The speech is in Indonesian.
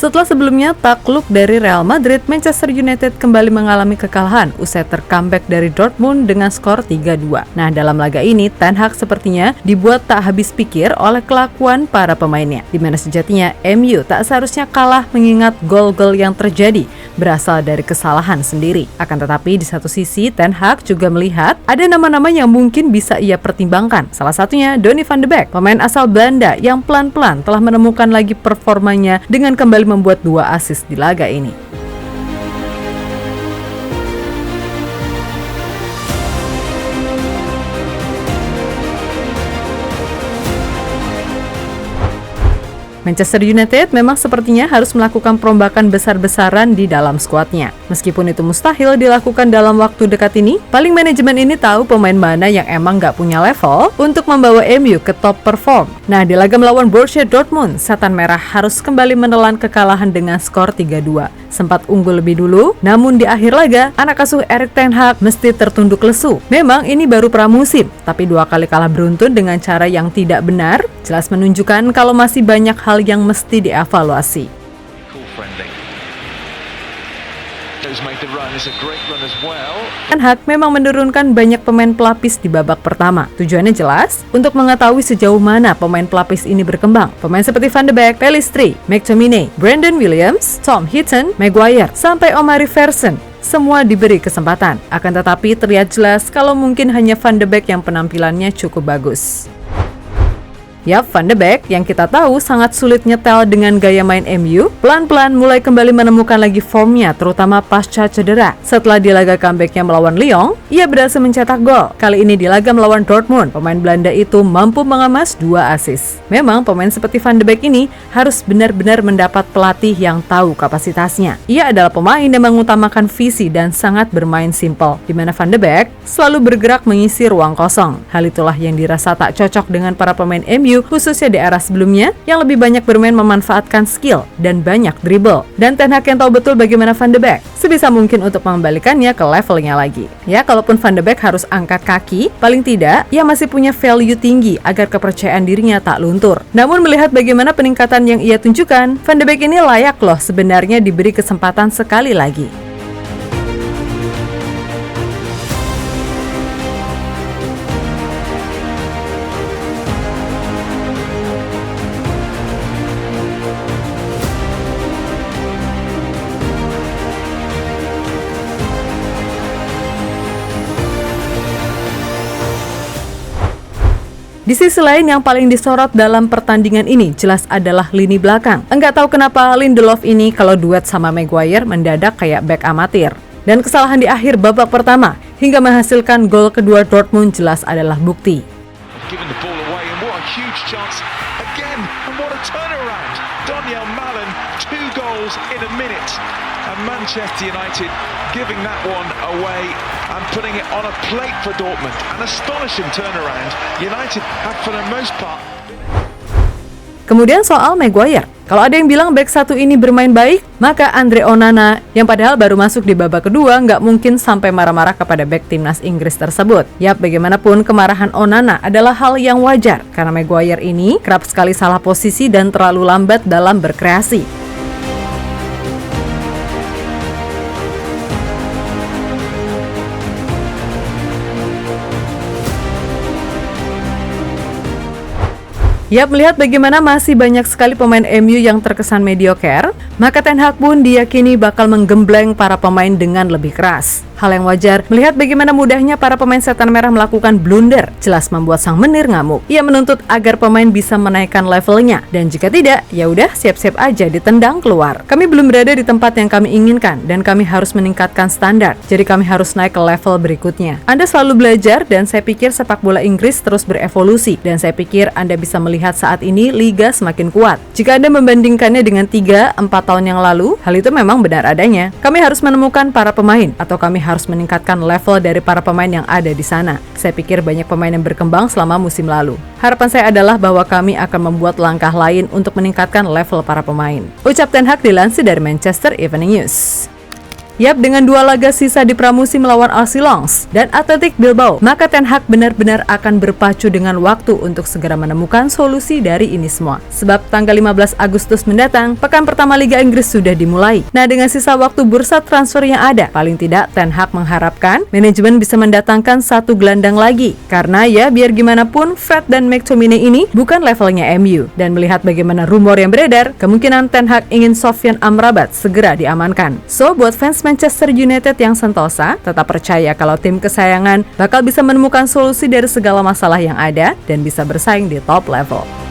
Setelah sebelumnya takluk dari Real Madrid, Manchester United kembali mengalami kekalahan usai tercomeback dari Dortmund dengan skor 3-2. Nah, dalam laga ini, Ten Hag sepertinya dibuat tak habis pikir oleh kelakuan para pemainnya, di mana sejatinya MU tak seharusnya kalah mengingat gol-gol yang terjadi berasal dari kesalahan sendiri. Akan tetapi di satu sisi, Ten Hag juga melihat ada nama-nama yang mungkin bisa ia pertimbangkan. Salah satunya Donny van de Beek, pemain asal Belanda yang pelan-pelan telah menemukan lagi performanya dengan kembali membuat 2 assist di laga ini. Manchester United memang sepertinya harus melakukan perombakan besar-besaran di dalam skuadnya. Meskipun itu mustahil dilakukan dalam waktu dekat ini, paling manajemen ini tahu pemain mana yang emang nggak punya level untuk membawa MU ke top perform. Nah, di laga melawan Borussia Dortmund, Setan Merah harus kembali menelan kekalahan dengan skor 3-2. Sempat unggul lebih dulu, namun di akhir laga, anak asuh Erik ten Hag mesti tertunduk lesu. Memang ini baru pramusim, tapi 2 kali kalah beruntun dengan cara yang tidak benar, jelas menunjukkan kalau masih banyak hal yang mesti dievaluasi. Ten Hag memang menurunkan banyak pemain pelapis di babak pertama. Tujuannya jelas, untuk mengetahui sejauh mana pemain pelapis ini berkembang. Pemain seperti Van de Beek, Pellistri, McTominay, Brandon Williams, Tom Heaton, Maguire, sampai Omari Versen semua diberi kesempatan. Akan tetapi terlihat jelas kalau mungkin hanya Van de Beek yang penampilannya cukup bagus. Yap, Van de Beek yang kita tahu sangat sulit nyetel dengan gaya main MU, pelan-pelan mulai kembali menemukan lagi formnya, terutama pasca cedera. Setelah di laga comebacknya melawan Lyon, ia berhasil mencetak gol. Kali ini di laga melawan Dortmund, pemain Belanda itu mampu mengemas 2 assist. Memang pemain seperti Van de Beek ini harus benar-benar mendapat pelatih yang tahu kapasitasnya. Ia adalah pemain yang mengutamakan visi dan sangat bermain simpel, di mana Van de Beek selalu bergerak mengisi ruang kosong. Hal itulah yang dirasa tak cocok dengan para pemain MU, khususnya di era sebelumnya yang lebih banyak bermain memanfaatkan skill dan banyak dribble. Dan Ten Hag yang tahu betul bagaimana Van de Beek sebisa mungkin untuk mengembalikannya ke levelnya lagi. Ya, kalaupun Van de Beek harus angkat kaki, paling tidak ia masih punya value tinggi agar kepercayaan dirinya tak luntur. Namun melihat bagaimana peningkatan yang ia tunjukkan, Van de Beek ini layak loh sebenarnya diberi kesempatan sekali lagi. Di sisi lain yang paling disorot dalam pertandingan ini jelas adalah lini belakang. Enggak tahu kenapa Lindelof ini kalau duet sama Maguire mendadak kayak bek amatir. Dan kesalahan di akhir babak pertama hingga menghasilkan gol kedua Dortmund jelas adalah bukti. Manchester United giving that one away and putting it on a plate for Dortmund. An astonishing turnaround. United have for the most part. Kemudian soal Maguire. Kalau ada yang bilang bek satu ini bermain baik, maka Andre Onana yang padahal baru masuk di babak kedua nggak mungkin sampai marah-marah kepada bek timnas Inggris tersebut. Yap, bagaimanapun kemarahan Onana adalah hal yang wajar karena Maguire ini kerap sekali salah posisi dan terlalu lambat dalam berkreasi. Ya, melihat bagaimana masih banyak sekali pemain MU yang terkesan mediocre, maka Ten Hag pun diyakini bakal menggembleng para pemain dengan lebih keras. Hal yang wajar melihat bagaimana mudahnya para pemain Setan Merah melakukan blunder, jelas membuat sang menir ngamuk. Ia menuntut agar pemain bisa menaikkan levelnya, dan jika tidak, ya udah siap-siap aja ditendang keluar. Kami belum berada di tempat yang kami inginkan, dan kami harus meningkatkan standar, jadi kami harus naik ke level berikutnya. Anda selalu belajar, dan saya pikir sepak bola Inggris terus berevolusi, dan saya pikir Anda bisa melihat saat ini Liga semakin kuat. Jika Anda membandingkannya dengan 3-4 tahun yang lalu, hal itu memang benar adanya. Kami harus menemukan para pemain, atau kami harus meningkatkan level dari para pemain yang ada di sana. Saya pikir banyak pemain yang berkembang selama musim lalu. Harapan saya adalah bahwa kami akan membuat langkah lain untuk meningkatkan level para pemain. Ucap Ten Hag dilansir dari Manchester Evening News. Yap, dengan 2 laga sisa di pramusim melawan RC Lens dan Athletic Bilbao, maka Ten Hag benar-benar akan berpacu dengan waktu untuk segera menemukan solusi dari ini semua. Sebab tanggal 15 Agustus mendatang, pekan pertama Liga Inggris sudah dimulai. Nah, dengan sisa waktu bursa transfer yang ada, paling tidak Ten Hag mengharapkan manajemen bisa mendatangkan 1 gelandang lagi. Karena ya, biar gimana pun, Fred dan McTominay ini bukan levelnya MU. Dan melihat bagaimana rumor yang beredar, kemungkinan Ten Hag ingin Sofyan Amrabat segera diamankan. So, buat fans Manchester United yang sentosa, tetap percaya kalau tim kesayangan bakal bisa menemukan solusi dari segala masalah yang ada dan bisa bersaing di top level.